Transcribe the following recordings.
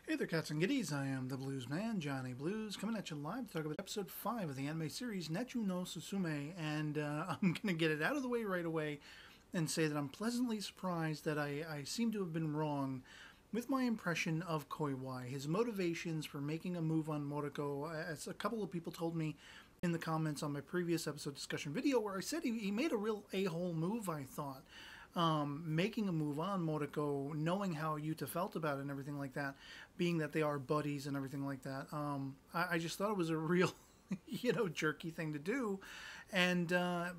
Hey there, cats and kitties. I am the Blues Man, Johnny Blues, coming at you live to talk about episode 5 of the anime series Net-Juu no Susume. And I'm going to get it out of the way right away and say that I'm pleasantly surprised that I seem to have been wrong with my impression of Kauais. His motivations for making a move on Monaco, as a couple of people told me in the comments on my previous episode discussion video, where I said he made a real a-hole move, I thought. Making a move on Monaco, knowing how Utah felt about it and everything like that, being that they are buddies and everything like that. I just thought it was a real, jerky thing to do. And,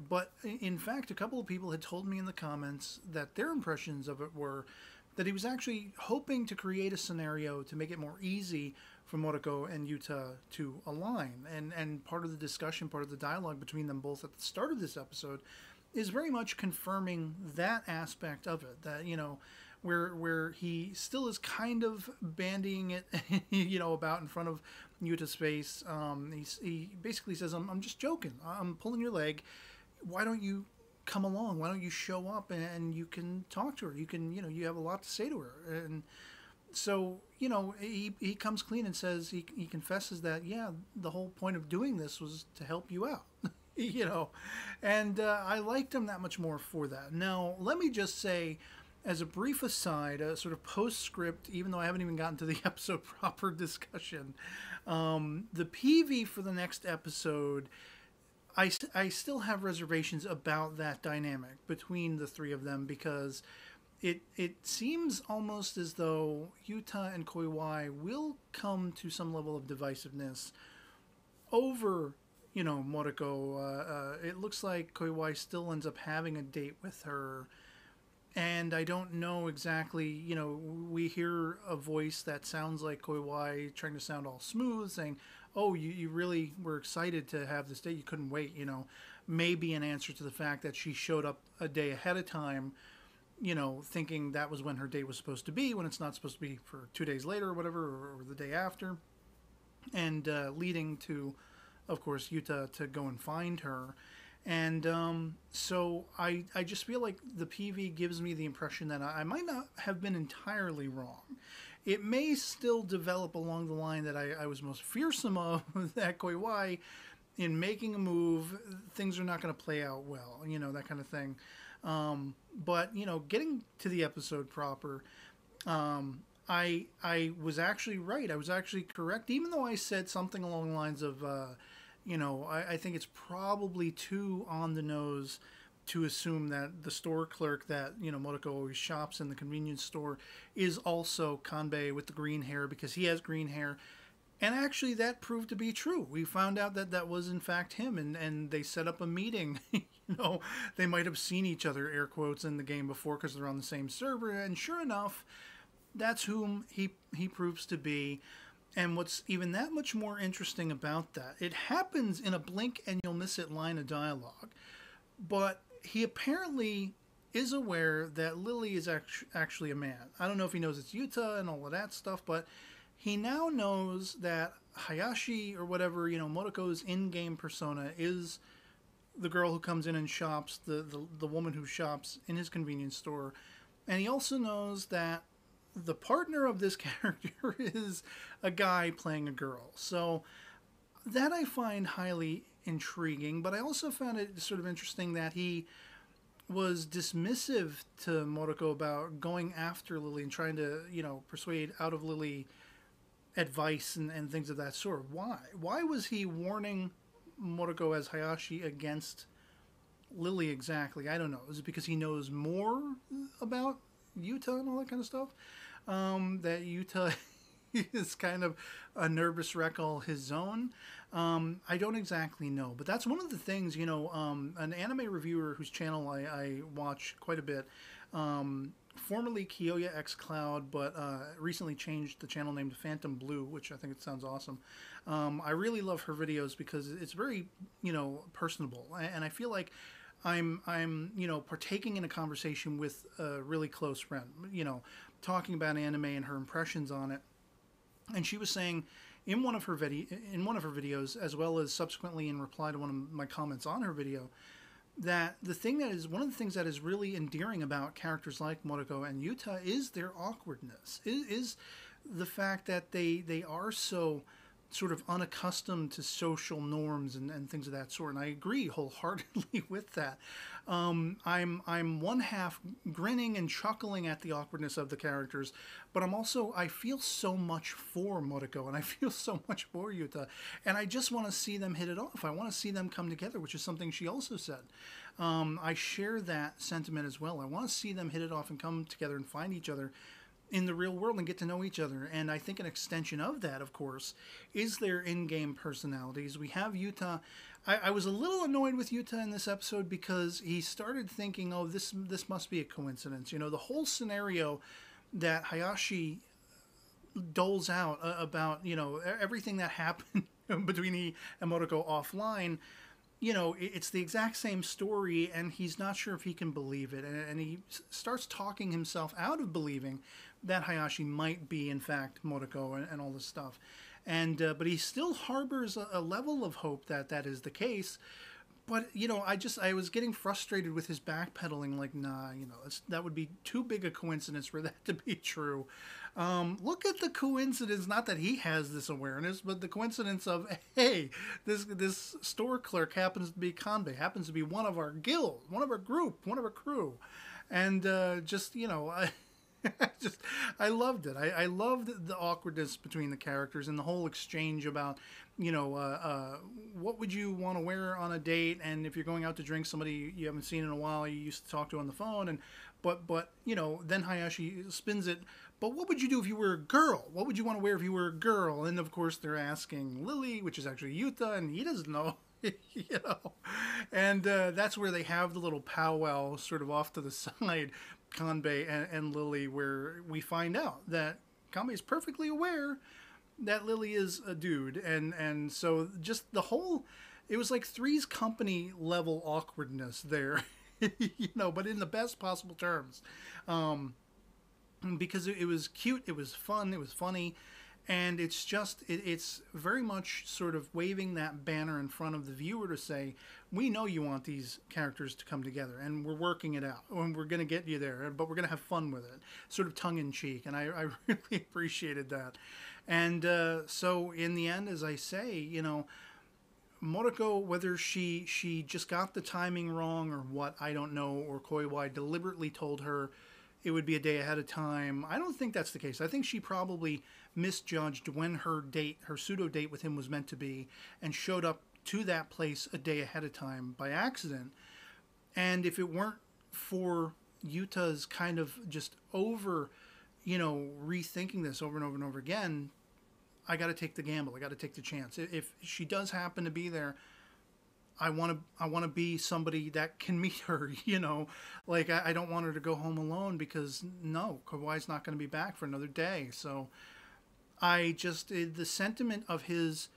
but in fact, a couple of people had told me in the comments that their impressions of it were that he was actually hoping to create a scenario to make it more easy for Monaco and Utah to align. And part of the discussion, part of the dialogue between them both at the start of this episode is very much confirming that aspect of it, that, where he still is kind of bandying it, about in front of Utah's face. He basically says, I'm just joking. I'm pulling your leg. Why don't you come along? Why don't you show up and you can talk to her? You can, you have a lot to say to her. And so, he comes clean and says, he confesses that, yeah, the whole point of doing this was to help you out. And I liked him that much more for that. Now, let me just say, as a brief aside, a sort of postscript, even though I haven't even gotten to the episode proper discussion, the PV for the next episode, I still have reservations about that dynamic between the three of them, because it seems almost as though Utah and Kauais will come to some level of divisiveness over Monaco. It looks like Kauais still ends up having a date with her, and I don't know exactly, we hear a voice that sounds like Kauais trying to sound all smooth, saying, oh, you really were excited to have this date, you couldn't wait, maybe an answer to the fact that she showed up a day ahead of time, thinking that was when her date was supposed to be, when it's not supposed to be for 2 days later or whatever, or the day after, and leading to, of course, Utah to go and find her. And so I just feel like the PV gives me the impression that I might not have been entirely wrong. It may still develop along the line that I was most fearsome of, that Kauais, in making a move, things are not going to play out well, that kind of thing. But, getting to the episode proper, I was actually right. I was actually correct, even though I said something along the lines of, I think it's probably too on the nose to assume that the store clerk that, Monaco always shops in the convenience store is also Kanbei with the green hair, because he has green hair. And actually that proved to be true. We found out that that was in fact him, and they set up a meeting. They might have seen each other, air quotes, in the game before because they're on the same server. And sure enough, that's whom he proves to be. And what's even that much more interesting about that, it happens in a blink and you'll miss it line of dialogue. But he apparently is aware that Lily is actually a man. I don't know if he knows it's Utah and all of that stuff, but he now knows that Hayashi, or whatever, Monaco's in-game persona, is the girl who comes in and shops, the woman who shops in his convenience store. And he also knows that the partner of this character is a guy playing a girl. So that I find highly intriguing, but I also found it sort of interesting that he was dismissive to Monaco about going after Lily and trying to, persuade out of Lily advice and things of that sort. Why? Why was he warning Monaco as Hayashi against Lily exactly? I don't know. Is it because he knows more about Utah and all that kind of stuff? That Utah is kind of a nervous wreck all his own. I don't exactly know, but that's one of the things, an anime reviewer whose channel I watch quite a bit, formerly Kiyoya X Cloud, but recently changed the channel name to Phantom Blue, which I think it sounds awesome. I really love her videos because it's very, personable, and I feel like I'm partaking in a conversation with a really close friend, talking about anime and her impressions on it. And she was saying in one of her videos, as well as subsequently in reply to one of my comments on her video, that one of the things that is really endearing about characters like Monaco and Utah is their awkwardness, is the fact that they are so sort of unaccustomed to social norms and things of that sort. And I agree wholeheartedly with that. I'm one half grinning and chuckling at the awkwardness of the characters, but I feel so much for Moriko and I feel so much for Yuta, and I just want to see them hit it off. I want to see them come together, which is something she also said. I share that sentiment as well. I want to see them hit it off and come together and find each other in the real world and get to know each other. And I think an extension of that, of course, is their in-game personalities. We have Yuta. I was a little annoyed with Yuta in this episode because he started thinking, oh, this must be a coincidence. You know, the whole scenario that Hayashi doles out about, you know, everything that happened between he and Moriko offline, you know, it's the exact same story, and he's not sure if he can believe it. And he starts talking himself out of believing that Hayashi might be, in fact, Moriko and all this stuff. And but he still harbors a level of hope that that is the case. But, you know, I was getting frustrated with his backpedaling, like, nah, you know, that would be too big a coincidence for that to be true. Look at the coincidence, not that he has this awareness, but the coincidence of, hey, this store clerk happens to be Kanbei, happens to be one of our guild, one of our group, one of our crew. And just, you know, I loved it. I loved the awkwardness between the characters and the whole exchange about, you know, what would you want to wear on a date, and if you're going out to drink somebody you haven't seen in a while, you used to talk to on the phone, and but you know, then Hayashi spins it. But what would you do if you were a girl? What would you want to wear if you were a girl? And of course, they're asking Lily, which is actually Yuta, and he doesn't know. You know, and that's where they have the little powwow sort of off to the side, Kanbei and Lily, where we find out that Kanbei is perfectly aware that Lily is a dude, and so just the whole, it was like Three's Company level awkwardness there, you know, but in the best possible terms, because it was cute, it was fun, it was funny. And it's just, it's very much sort of waving that banner in front of the viewer to say, we know you want these characters to come together, and we're working it out, and we're going to get you there, but we're going to have fun with it, sort of tongue-in-cheek, and I really appreciated that. And so in the end, as I say, you know, Moriko, whether she just got the timing wrong or what, I don't know, or Kauais deliberately told her it would be a day ahead of time, I don't think that's the case. I think she probably misjudged when her pseudo date with him was meant to be, and showed up to that place a day ahead of time by accident. And if it weren't for Yuta's kind of just over, you know, rethinking this over and over and over again, I got to take the gamble. I got to take the chance. If she does happen to be there, I want to be somebody that can meet her, you know, like I don't want her to go home alone, because no, Kauai's not going to be back for another day. So the sentiment of his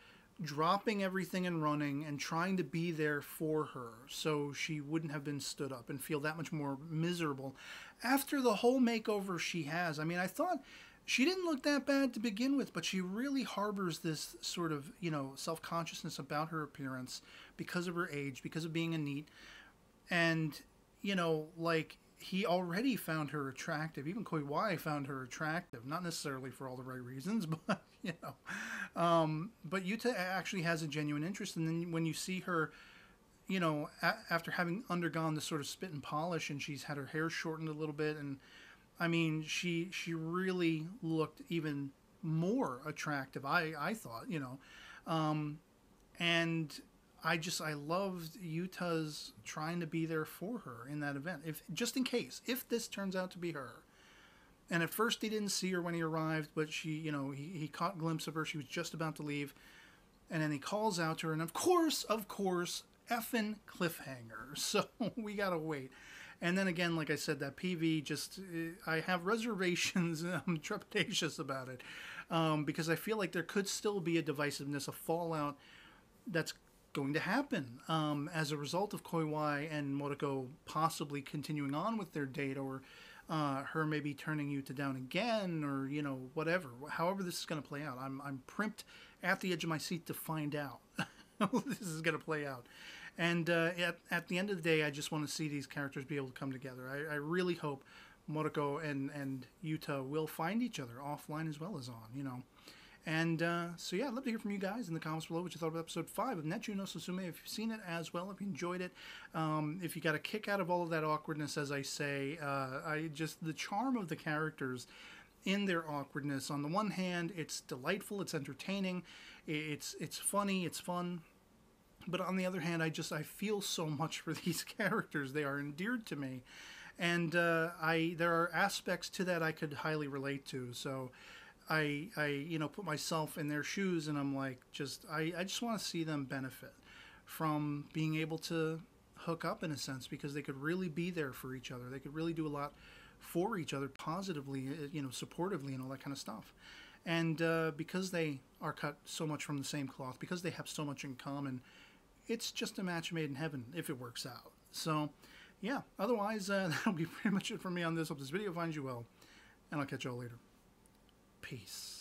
dropping everything and running and trying to be there for her so she wouldn't have been stood up and feel that much more miserable after the whole makeover she has. I mean, I thought she didn't look that bad to begin with, but she really harbors this sort of, you know, self-consciousness about her appearance because of her age, because of being a NEET. And, you know, like, he already found her attractive. Even Kauai found her attractive. Not necessarily for all the right reasons, but, you know. But Yuta actually has a genuine interest. And then when you see her, you know, after having undergone this sort of spit and polish, and she's had her hair shortened a little bit, and I mean, she really looked even more attractive, I thought, you know. And I loved Yuta's trying to be there for her in that event. Just in case, if this turns out to be her. And at first he didn't see her when he arrived, but she, you know, he caught a glimpse of her. She was just about to leave. And then he calls out to her, and of course, effing cliffhanger. So we gotta wait. And then again, like I said, that PV just, I have reservations, and I'm trepidatious about it. Because I feel like there could still be a divisiveness, a fallout that's going to happen as a result of Kauai and Moriko possibly continuing on with their date, or her maybe turning Yuta down again, or, you know, whatever. However this is going to play out. I'm primped at the edge of my seat to find out how this is going to play out. And at the end of the day, I just want to see these characters be able to come together. I really hope Monaco and Utah will find each other offline as well as on, you know. And so yeah, I'd love to hear from you guys in the comments below what you thought of episode 5 of Net-Juu no Susume. If you've seen it as well, if you enjoyed it, if you got a kick out of all of that awkwardness, as I say, the charm of the characters in their awkwardness. On the one hand, it's delightful, it's entertaining, it's funny, it's fun. But on the other hand, I feel so much for these characters. They are endeared to me, and there are aspects to that I could highly relate to. So I put myself in their shoes, and I'm like, I just want to see them benefit from being able to hook up in a sense, because they could really be there for each other. They could really do a lot for each other positively, supportively, and all that kind of stuff. And because they are cut so much from the same cloth, because they have so much in common, it's just a match made in heaven if it works out. So yeah, otherwise that'll be pretty much it for me on this. Hope this video finds you well, and I'll catch you all later. Peace.